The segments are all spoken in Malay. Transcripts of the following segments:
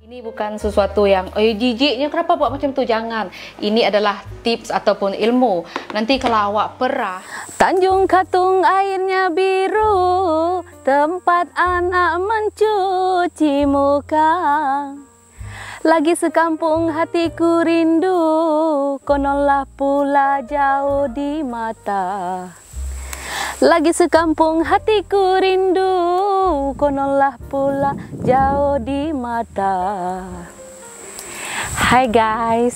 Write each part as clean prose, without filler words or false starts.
Ini bukan sesuatu yang jijiknya kenapa buat macam tu, jangan. Ini adalah tips ataupun ilmu. Nanti kalau awak perah, Tanjung Katung airnya biru, tempat anak mencuci muka. Lagi sekampung hatiku rindu, kononlah pula jauh di mata. Lagi sekampung hatiku rindu, kononlah pula jauh di mata. Hai guys,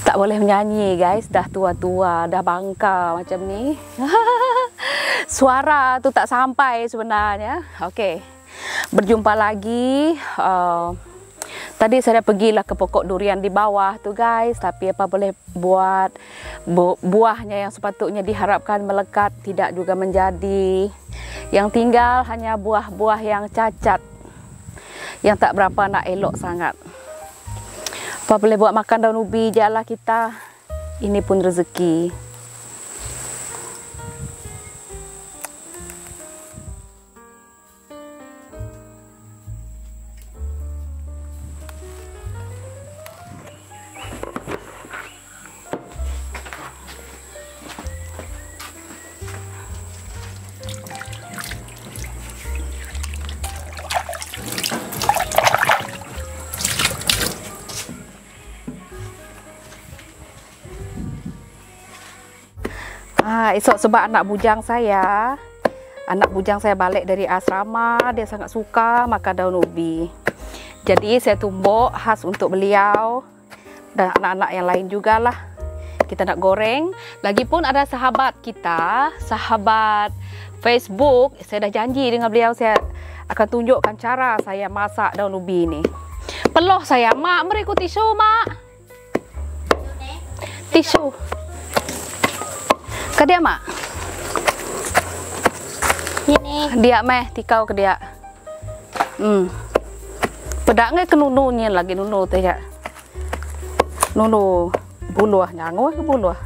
tak boleh menyanyi guys, dah tua-tua, dah bangka macam ni. Suara tu tak sampai sebenarnya. Okey, berjumpa lagi. Tadi saya dah pergilah ke pokok durian di bawah tu guys, tapi apa boleh buat, buahnya yang sepatutnya diharapkan melekat tidak juga menjadi. Yang tinggal hanya buah-buah yang cacat, yang tak berapa nak elok sangat. Apa boleh buat, makan daun ubi je lah kita. Ini pun rezeki. Esok sebab anak bujang saya balik dari asrama, dia sangat suka makan daun ubi. Jadi saya tumbuk khas untuk beliau dan anak-anak yang lain jugalah. Kita nak goreng. Lagipun ada sahabat kita, sahabat Facebook, saya dah janji dengan beliau saya akan tunjukkan cara saya masak daun ubi ni. Peloh saya, mak, beri aku tisu, mak. Tisu. Ke dia, mak? Ini. Dia meh, tikau ke dia. Pedak ngai ke nununya lagi nunu teh ya. Nunu buluah nyangu ke buluah.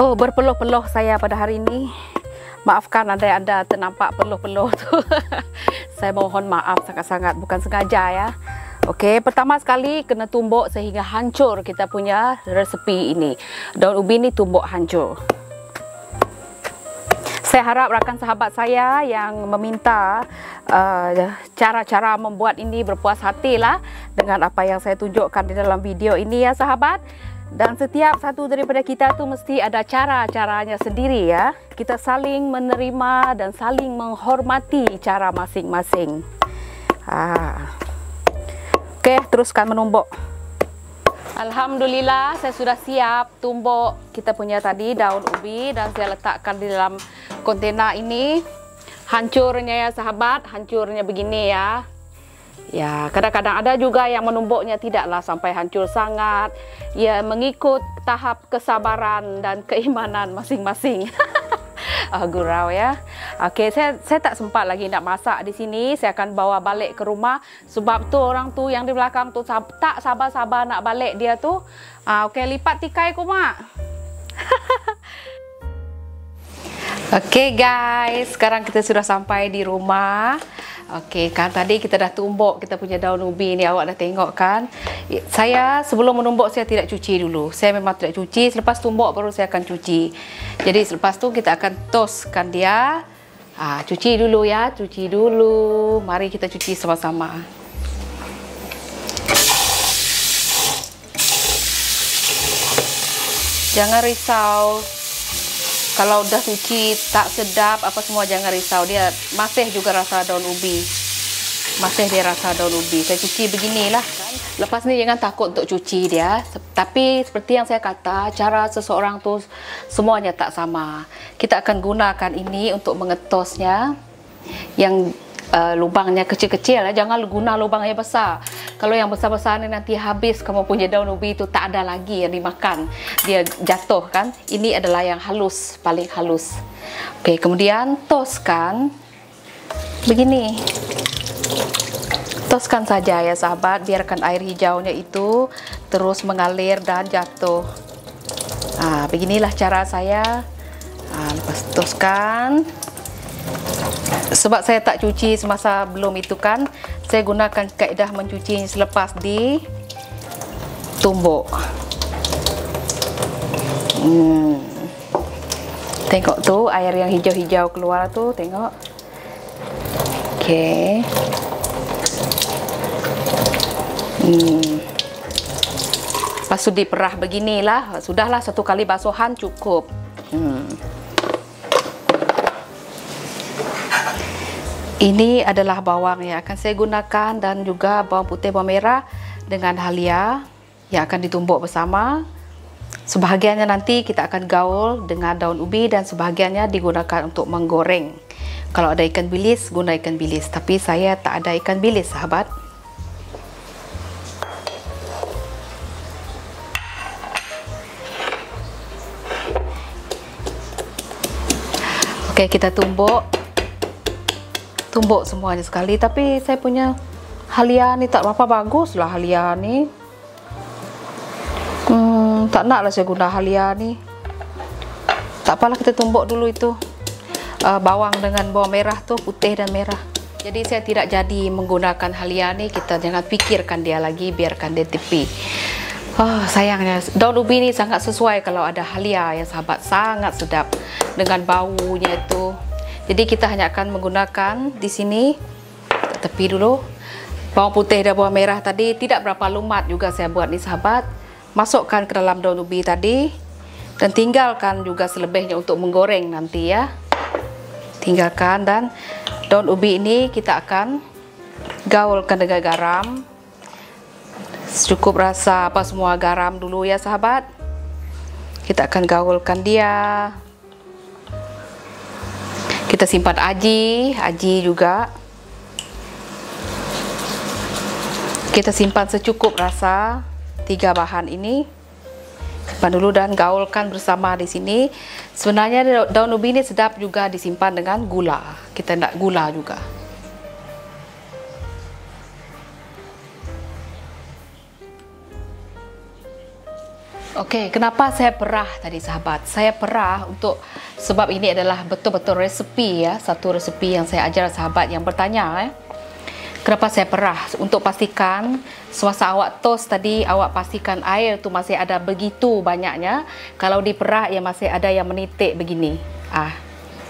Oh, berpeluh-peluh saya pada hari ini. Maafkan anda ternampak peluh-peluh tu. Saya mohon maaf sangat-sangat, bukan sengaja ya. Okey, pertama sekali kena tumbuk sehingga hancur kita punya resepi ini. Daun ubi ni tumbuk hancur. Saya harap rakan sahabat saya yang meminta cara-cara membuat ini berpuas hatilah dengan apa yang saya tunjukkan di dalam video ini ya sahabat. Dan setiap satu daripada kita tu mesti ada cara-caranya sendiri ya. Kita saling menerima dan saling menghormati cara masing-masing. Okey, teruskan menumbuk. Alhamdulillah, saya sudah siap tumbuk kita punya tadi daun ubi dan saya letakkan di dalam kontena ini. Hancurnya ya sahabat, hancurnya begini ya. Ya, kadang-kadang ada juga yang menumbuknya tidaklah sampai hancur sangat. Ya, mengikut tahap kesabaran dan keimanan masing-masing. Gurau ya. Okey, saya tak sempat lagi nak masak di sini. Saya akan bawa balik ke rumah sebab tu orang tu yang di belakang tu tak sabar-sabar nak balik dia tu. Okey, lipat tikai ku mak. Okey guys, sekarang kita sudah sampai di rumah. Okey, kan tadi kita dah tumbuk kita punya daun ubi ni, awak dah tengok kan. Saya sebelum menumbuk saya tidak cuci dulu. Saya memang tidak cuci, selepas tumbuk baru saya akan cuci. Jadi selepas tu kita akan toskan dia. Cuci dulu ya, cuci dulu. Mari kita cuci sama-sama. Jangan risau. Kalau dah cuci tak sedap apa semua, jangan risau, dia masih juga rasa daun ubi. Masih dia rasa daun ubi. Saya cuci beginilah kan. Lepas ni jangan takut untuk cuci dia. Tapi seperti yang saya kata, cara seseorang tu semuanya tak sama. Kita akan gunakan ini untuk mengetosnya. Yang lubangnya kecil-kecil ya, jangan guna lubang yang besar. Kalau yang besar-besar ni nanti habis kamu punya daun ubi itu, tak ada lagi yang dimakan, dia jatuh kan. Ini adalah yang halus, paling halus. Okey, kemudian toskan begini. Toskan saja ya sahabat, biarkan air hijaunya itu terus mengalir dan jatuh. Beginilah cara saya. Lepas toskan. Sebab saya tak cuci semasa belum itu kan, saya gunakan kaedah mencuci selepas ditumbuk. Tengok tu air yang hijau-hijau keluar tu, tengok. Okey. Lepas tu diperah beginilah. Sudahlah, satu kali basuhan cukup. Ini adalah bawang yang akan saya gunakan dan juga bawang putih, bawang merah dengan halia yang akan ditumbuk bersama. Sebahagiannya nanti kita akan gaul dengan daun ubi dan sebahagiannya digunakan untuk menggoreng. Kalau ada ikan bilis, guna ikan bilis. Tapi saya tak ada ikan bilis, sahabat. Okey, kita tumbuk semuanya sekali. Tapi saya punya halia ni tak berapa bagus lah, halia ni. Tak naklah saya guna halia ni. Tak apalah, kita tumbuk dulu itu bawang dengan bawang merah tu, putih dan merah. Jadi saya tidak jadi menggunakan halia ni. Kita jangan pikirkan dia lagi, biarkan dia tepi. Sayangnya daun ubi ni sangat sesuai kalau ada halia ya sahabat, sangat sedap dengan baunya itu. Jadi kita hanya akan menggunakan di sini, tepi dulu. Bawang putih dan bawang merah tadi tidak berapa lumat juga saya buat ni sahabat. Masukkan ke dalam daun ubi tadi dan tinggalkan juga selebihnya untuk menggoreng nanti ya. Tinggalkan, dan daun ubi ini kita akan gaulkan dengan garam. Cukup rasa apa semua garam dulu ya sahabat. Kita akan gaulkan dia. Kita simpan aji juga. Kita simpan secukup rasa 3 bahan ini. Simpan dulu dan gaulkan bersama di sini. Sebenarnya daun ubi ini sedap juga disimpan dengan gula. Kita nak gula juga. Okey, kenapa saya perah tadi sahabat? Saya perah sebab ini adalah betul-betul resepi ya, satu resepi yang saya ajar sahabat yang bertanya kenapa saya perah? Untuk pastikan semasa awak toast tadi, awak pastikan air tu masih ada begitu banyaknya. Kalau diperah ya masih ada yang menitik begini.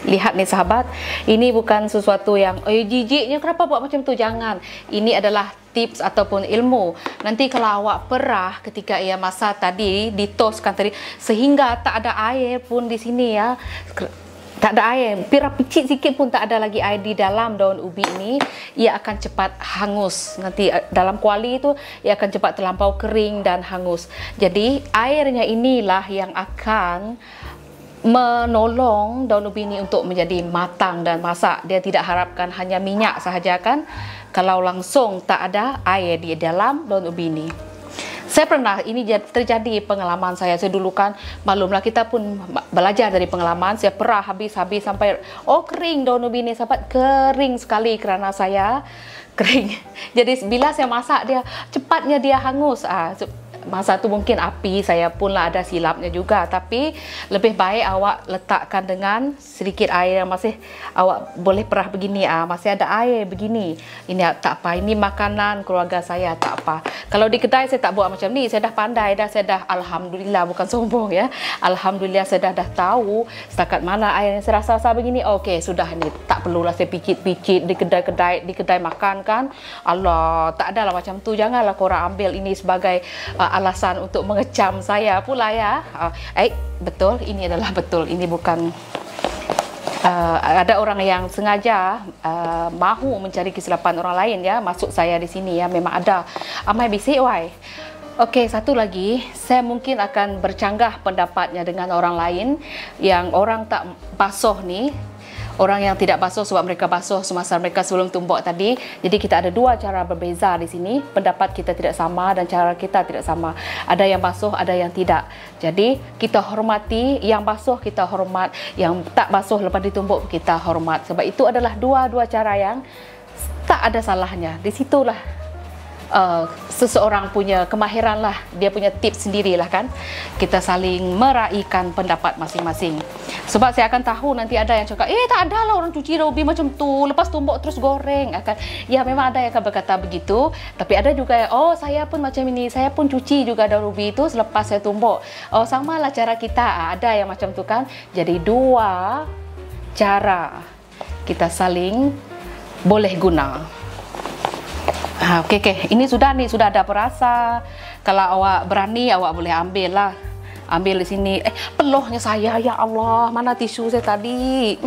Lihat nih sahabat, ini bukan sesuatu yang jijiknya kenapa buat macam tu, jangan. Ini adalah tips ataupun ilmu. Nanti kalau awak perah ketika ia masak tadi, ditoskan tadi sehingga tak ada air pun di sini ya. Tak ada air, pirap picit sikit pun tak ada lagi air di dalam daun ubi ini, ia akan cepat hangus. Nanti dalam kuali itu ia akan cepat terlampau kering dan hangus. Jadi airnya inilah yang akan menolong daun ubi ini untuk menjadi matang dan masak. Dia tidak harapkan hanya minyak sahaja kan, kalau langsung tak ada air di dalam daun ubi ini. Saya pernah, ini terjadi pengalaman saya dulu kan, maklumlah kita pun belajar dari pengalaman. Saya perah habis sampai kering daun ubi ini sahabat, kering sekali kerana saya kering. Jadi bila saya masak dia cepatnya dia hangus. Masa tu mungkin api saya pun lah ada silapnya juga, tapi lebih baik awak letakkan dengan sedikit air yang masih awak boleh perah begini. Masih ada air begini, ini tak apa, ini makanan keluarga saya, tak apa. Kalau di kedai saya tak buat macam ni, saya dah pandai dah, saya dah alhamdulillah, bukan sombong ya, alhamdulillah saya dah tahu setakat mana air yang saya rasa begini. Okey, sudah, ni tak perlulah saya picit-picit di kedai makan kan. Allah, tak adalah macam tu. Janganlah korang ambil ini sebagai alasan untuk mengecam saya pula ya. Betul, ini adalah betul. Ini bukan ada orang yang sengaja mahu mencari kesilapan orang lain ya. Maksud saya di sini ya, memang ada amai bisik wai. Okey, satu lagi, saya mungkin akan bercanggah pendapatnya dengan orang lain yang orang tak basuh ni. orang yang tidak basuh sebab mereka basuh semasa mereka sebelum tumbuk tadi. Jadi kita ada dua cara berbeza di sini. Pendapat kita tidak sama dan cara kita tidak sama. Ada yang basuh, ada yang tidak. Jadi kita hormati yang basuh, kita hormat yang tak basuh lepas ditumbuk, kita hormat. Sebab itu adalah dua-dua cara yang tak ada salahnya. Di situlah seseorang punya kemahiran lah, dia punya tips sendirilah kan. Kita saling meraihkan pendapat masing-masing. Sebab saya akan tahu nanti ada yang cakap, tak ada lah orang cuci ubi macam tu, lepas tumbuk terus goreng. Ya memang ada yang akan berkata begitu. Tapi ada juga yang, saya pun macam ini, saya pun cuci juga daun ubi itu selepas saya tumbuk. Samalah cara kita. Ada yang macam tu kan. Jadi dua cara kita saling boleh guna. Okey. Ini sudah ada perasa. Kalau awak berani, awak boleh ambil lah. Ambil di sini. Peluhnya saya, ya Allah. Mana tisu saya tadi?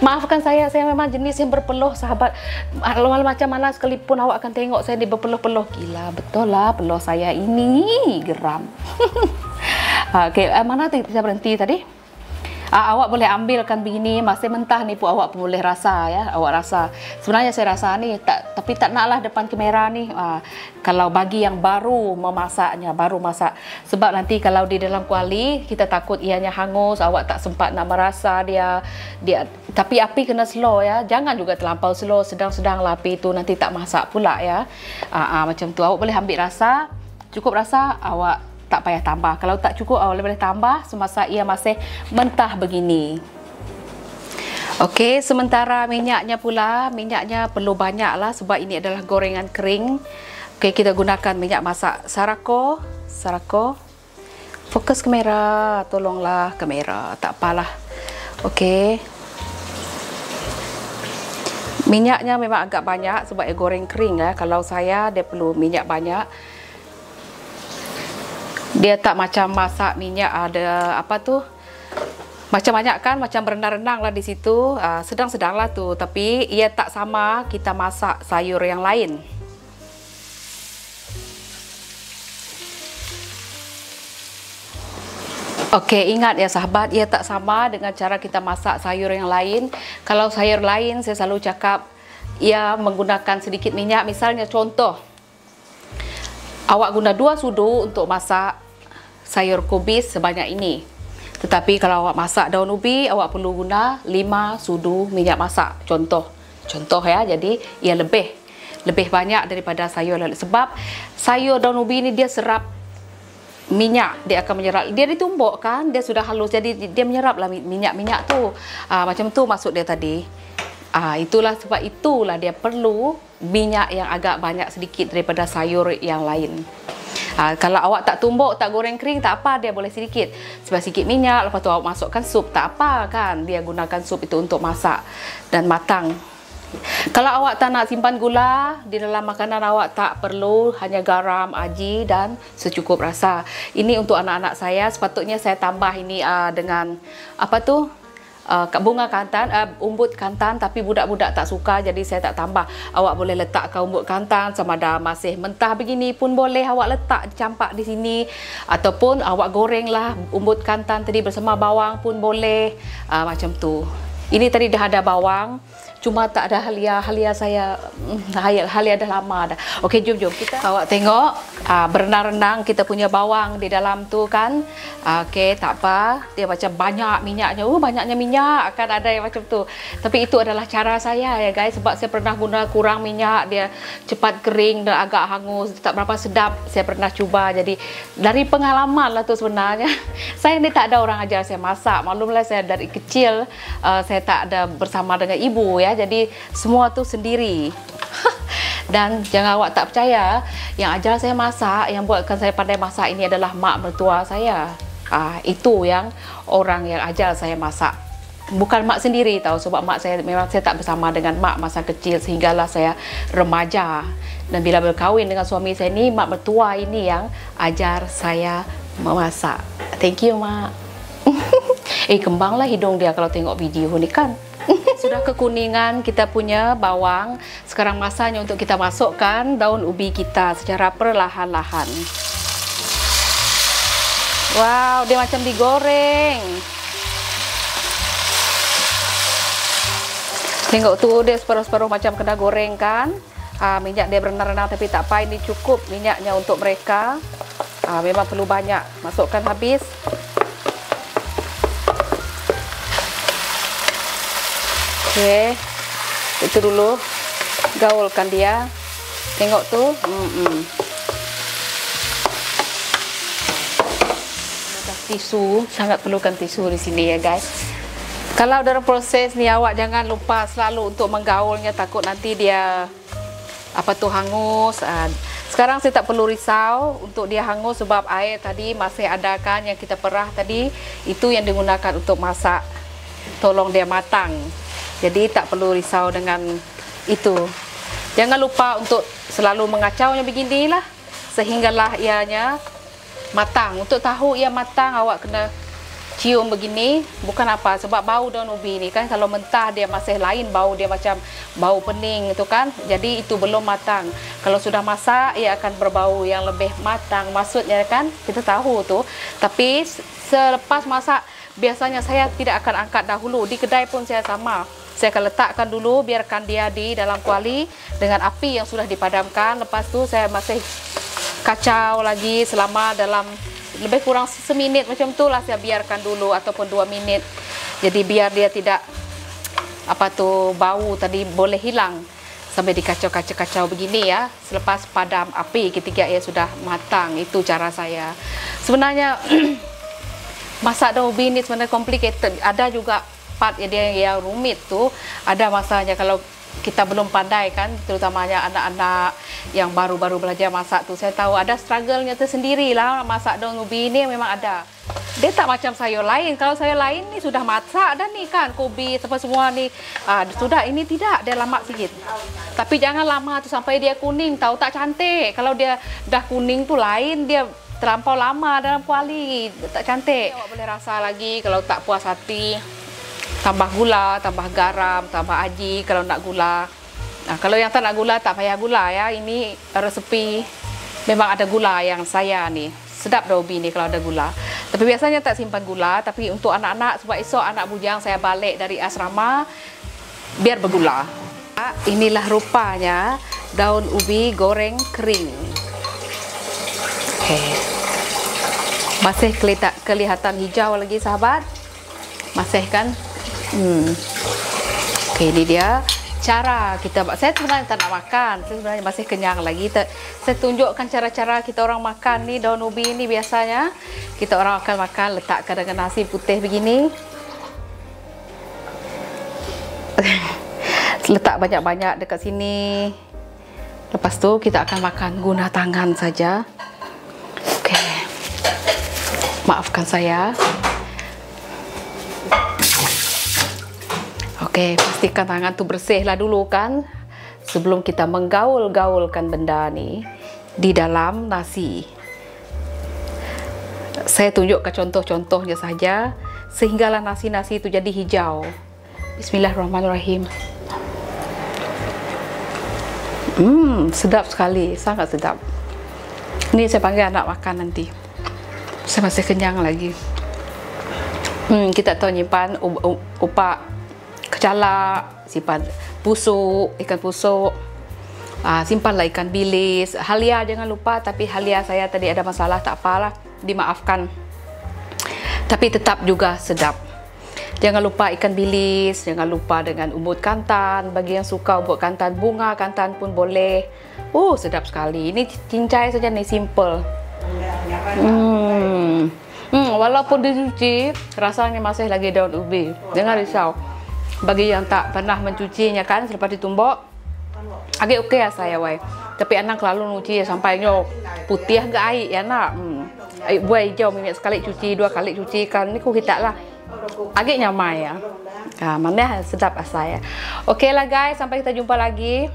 Maafkan saya memang jenis yang berpeluh, sahabat. Macam mana sekalipun awak akan tengok saya di berpeluh-peluh. Gila, betul lah peluh saya ini. Geram. Okey, mana saya berhenti tadi? Awak boleh ambilkan begini, masih mentah ni pun awak pun boleh rasa ya. Awak rasa. Sebenarnya saya rasa ni tapi tak naklah depan kamera ni. Kalau bagi yang baru memasaknya, baru masak. Sebab nanti kalau di dalam kuali kita takut ianya hangus, awak tak sempat nak merasa dia tapi api kena slow ya. Jangan juga terlampau slow, sedang-sedang lah api tu, nanti tak masak pula ya. Macam tu awak boleh ambil rasa, cukup rasa awak tak payah tambah. Kalau tak cukup, awak boleh tambah semasa ia masih mentah begini. Okey, sementara minyaknya pula, minyaknya perlu banyak lah sebab ini adalah gorengan kering. Okey, kita gunakan minyak masak Sarako. Fokus kamera, tolonglah kamera, tak apalah. Okey. Minyaknya memang agak banyak sebab ia goreng kering ya. Kalau saya, dia perlu minyak banyak. Dia tak macam masak minyak ada apa tu, macam banyak kan, macam berenang-renang lah di situ. Sedang-sedang lah tu, tapi ia tak sama kita masak sayur yang lain. Okey, ingat ya sahabat, ia tak sama dengan cara kita masak sayur yang lain. Kalau sayur lain saya selalu cakap ia menggunakan sedikit minyak. Misalnya contoh, awak guna 2 sudu untuk masak sayur kubis sebanyak ini. Tetapi kalau awak masak daun ubi, awak perlu guna 5 sudu minyak masak. Contoh ya. Jadi ia lebih banyak daripada sayur lain. Sebab sayur daun ubi ini dia serap minyak, dia akan menyerap. Dia ditumbuk kan, dia sudah halus, jadi dia menyeraplah minyak-minyak tu. Macam tu maksud dia tadi. Itulah sebab itulah dia perlu minyak yang agak banyak sedikit daripada sayur yang lain. Kalau awak tak tumbuk, tak goreng kering, tak apa, dia boleh sedikit. Sebab sikit minyak, lepas tu awak masukkan sup, tak apa kan. Dia gunakan sup itu untuk masak dan matang. Kalau awak tak nak simpan gula di dalam makanan, awak tak perlu, hanya garam, aji dan secukup rasa. Ini untuk anak-anak saya, sepatutnya saya tambah ini dengan apa tu? Bunga kantan, umbut kantan, tapi budak-budak tak suka jadi saya tak tambah. Awak boleh letakkan umbut kantan sama ada masih mentah begini pun boleh awak letak campak di sini, ataupun awak gorenglah umbut kantan tadi bersama bawang pun boleh. Macam tu. Ini tadi dah ada bawang, cuma tak ada halia saya. Halia dah lama dah. Okey, jom kita. Awak tengok berenang-renang kita punya bawang di dalam tu kan. Okey, tak apa. Dia macam banyak minyaknya. Banyaknya minyak, akan ada yang macam tu. Tapi itu adalah cara saya ya guys, sebab saya pernah guna kurang minyak, dia cepat kering dan agak hangus, tak berapa sedap. Saya pernah cuba. Jadi dari pengalaman lah tu sebenarnya. Saya ni tak ada orang ajar saya masak. Maklumlah saya dari kecil saya tak ada bersama dengan ibu ya. Jadi semua tu sendiri. Dan jangan awak tak percaya, yang ajar saya masak, yang buatkan saya pandai masak ini adalah mak mertua saya. Itu yang orang yang ajar saya masak. Bukan mak sendiri tahu, sebab mak saya memang saya tak bersama dengan mak masa kecil sehinggalah saya remaja. Dan bila berkahwin dengan suami saya ni, mak mertua ini yang ajar saya memasak. Thank you mak. Kembanglah hidung dia kalau tengok video ni kan. Sudah kekuningan kita punya bawang. Sekarang masanya untuk kita masukkan daun ubi kita secara perlahan-lahan. Wow, dia macam digoreng. Tengok tu dia separuh-separuh macam kena goreng kan. Minyak dia berenang-renang tapi tak apa, ini cukup minyaknya untuk mereka. Memang perlu banyak, masukkan habis. Okey, itu dulu, gaulkan dia. Tengok tu. Tisu, sangat perlukan tisu di sini ya guys. Kalau dalam proses ni awak jangan lupa selalu untuk menggaulnya, takut nanti dia hangus. Sekarang saya tak perlu risau untuk dia hangus sebab air tadi masih ada kan yang kita perah tadi, itu yang digunakan untuk masak, tolong dia matang. Jadi tak perlu risau dengan itu. Jangan lupa untuk selalu mengacaunya beginilah sehinggalah ianya matang. Untuk tahu ia matang, awak kena cium begini, bukan apa, sebab bau daun ubi ni kan, kalau mentah dia masih lain bau, dia macam bau pening itu kan, jadi itu belum matang. Kalau sudah masak, ia akan berbau yang lebih matang, maksudnya kan, kita tahu tu. Tapi selepas masak, biasanya saya tidak akan angkat dahulu. Di kedai pun saya sama, saya akan letakkan dulu, biarkan dia di dalam kuali dengan api yang sudah dipadamkan. Lepas tu saya masih kacau lagi selama dalam lebih kurang seminit macam tu lah, saya biarkan dulu, ataupun 2 minit. Jadi biar dia tidak bau tadi boleh hilang, sampai dikacau-kacau begini ya. Selepas padam api ketika ia sudah matang, itu cara saya. Sebenarnya masak daun ubi ini sebenarnya complicated, ada juga part yang rumit tu, ada masanya kalau kita belum pandai kan, terutamanya anak-anak yang baru-baru belajar masak tu. Saya tahu ada struggle-nya tersendiri lah masak daun ubi ni, memang ada. Dia tak macam sayur lain. Kalau sayur lain ni sudah masak dah ni kan, kobi apa semua ni sudah, ini tidak, dia lama sikit. Tapi jangan lama tu sampai dia kuning, tahu tak cantik. Kalau dia dah kuning tu lain, dia terlampau lama dalam kuali, tak cantik. Awak boleh rasa lagi kalau tak puas hati, tambah gula, tambah garam, tambah aji kalau nak gula. Kalau yang tak nak gula, tak payah gula ya. Ini resepi memang ada gula yang saya ni. Sedap daun ubi ni kalau ada gula. Tapi biasanya tak simpan gula. Tapi untuk anak-anak, sebab esok anak bujang saya balik dari asrama, biar bergula. Inilah rupanya daun ubi goreng kering. Okay. Masih kelihatan hijau lagi sahabat. Masih kan? Okey, ini dia cara kita. Saya sebenarnya tak nak makan, saya sebenarnya masih kenyang lagi. Saya tunjukkan cara-cara kita orang makan ni. Daun ubi ni biasanya kita orang akan makan, letakkan dengan nasi putih begini. Letak banyak-banyak dekat sini. Lepas tu kita akan makan guna tangan saja. Okey, maafkan saya. Okey, pastikan tangan tu bersih lah dulu kan, sebelum kita menggaul-gaulkan benda ni di dalam nasi. Saya tunjukkan contoh-contohnya saja sehinggalah nasi-nasi itu jadi hijau. Bismillahirrahmanirrahim. Sedap sekali, sangat sedap. Ini saya panggil anak makan nanti. Saya masih kenyang lagi. Kita tahu nyimpan upak kecalak, simpan pusuk, ikan pusuk, simpanlah ikan bilis, halia jangan lupa. Tapi halia saya tadi ada masalah, tak apalah, dimaafkan. Tapi tetap juga sedap. Jangan lupa ikan bilis, jangan lupa dengan umbut kantan. Bagi yang suka umbut kantan, bunga kantan pun boleh. Sedap sekali. Ini cincai saja nih, simple. Walaupun dicuci, rasanya masih lagi daun ubi. Jangan risau. Bagi yang tak pernah mencucinya kan, selepas ditumbuk, agak okey lah saya wai. Tapi anak lalu cuci sampai putih ke air ya nak. Buah hijau minyak sekali cuci, 2 kali cuci kan, ni ku kita lah. Agak nyamai ya. Mana sedap saya. Okey lah guys, sampai kita jumpa lagi.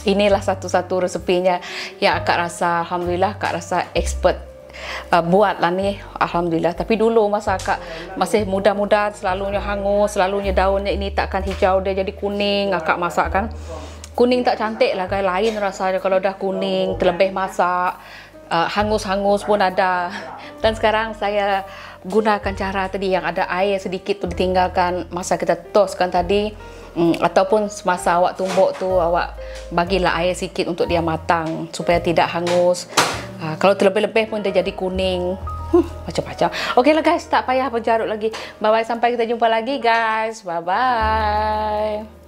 Inilah satu-satu resepinya yang akak rasa, alhamdulillah akak rasa expert buat lah ni, alhamdulillah. Tapi dulu masa akak masih muda-muda, selalunya hangus, selalunya daunnya ini takkan hijau, dia jadi kuning. Akak masak kan kuning tak cantik lah, kayak lain rasanya kalau dah kuning terlebih masak. Hangus-hangus pun ada. Dan sekarang saya gunakan cara tadi yang ada air sedikit tu ditinggalkan masa kita toskan tadi. Ataupun semasa awak tumbuk tu, awak bagilah air sikit untuk dia matang supaya tidak hangus. Kalau terlebih-lebih pun dia jadi kuning. Macam-macam. Okey lah guys, tak payah berjarut lagi. Bye-bye, sampai kita jumpa lagi guys. Bye-bye.